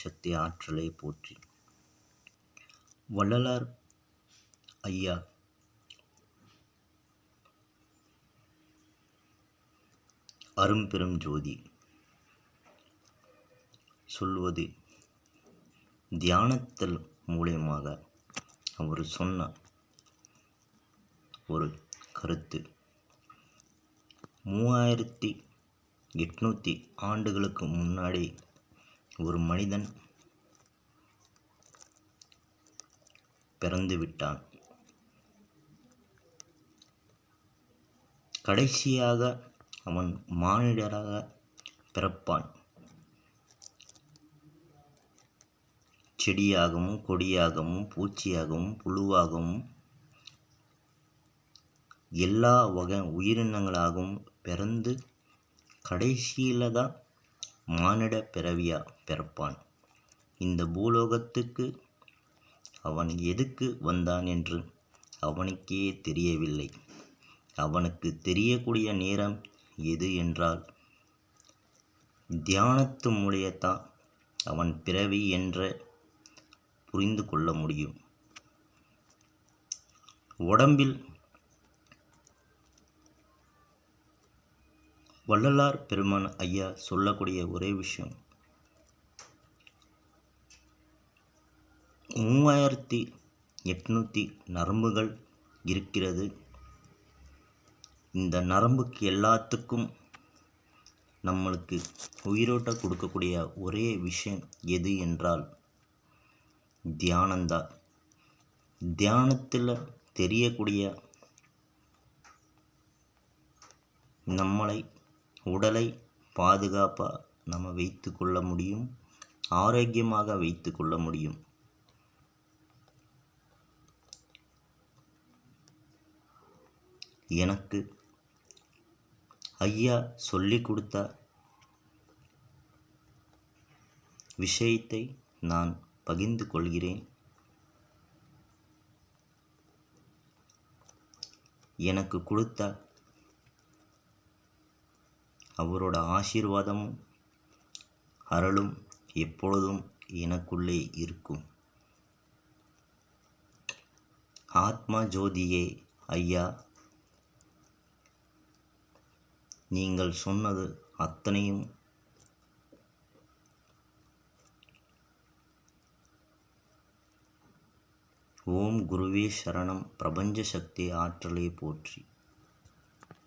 சக்தி ஆற்றலை போற்றி. வள்ளலார் ஐயா அரும்பெரும் ஜோதி சொல்வது தியானத்தில் மூலியமாக அவர் சொன்ன ஒரு கருத்து. 3800 ஆண்டுகளுக்கு முன்னாடி ஒரு மனிதன் பிறந்து விட்டான். கடைசியாக அவன் மானிடராக பிறப்பான். செடியாகவும் கொடியாகவும் பூச்சியாகவும் புழுவாகவும் எல்லா வகை உயிரினங்களாகவும் பிறந்து கடைசியில் தான் மானிட பிறவியாக பிறப்பான். இந்த பூலோகத்துக்கு அவன் எதுக்கு வந்தான் என்று அவனுக்கே தெரியவில்லை. அவனுக்கு தெரியக்கூடிய நேரம் எது என்றால் தியானத்து மூலியத்தான் அவன் பிறவி என்ற புரிந்து கொள்ள முடியும். உடம்பில் வள்ளலார் பெருமான் ஐயா சொல்லக்கூடிய ஒரே விஷயம், 3800 நரம்புகள் இருக்கிறது. இந்த நரம்புக்கு எல்லாத்துக்கும் நம்மளுக்கு உயிரோட்டம் கொடுக்கக்கூடிய ஒரே விஷயம் எது என்றால் தியானம்தான். தியானத்தில் தெரியக்கூடிய நம்மளை உடலை பாதுகாப்பாக நம்ம வைத்து கொள்ள முடியும், ஆரோக்கியமாக வைத்து கொள்ள முடியும். எனக்கு ஐயா சொல்லிக் கொடுத்த விஷயத்தை நான் பகிர்ந்து கொள்கிறேன். எனக்கு கொடுத்த அவரோட ஆசீர்வாதமும் அருளும் எப்பொழுதும் எனக்குள்ளே இருக்கும். ஆத்மா ஜோதியே ஐயா, நீங்கள் சொன்னது அத்தனையும் ஓம் குருவே சரணம். பிரபஞ்ச சக்தி ஆற்றலை போற்றி.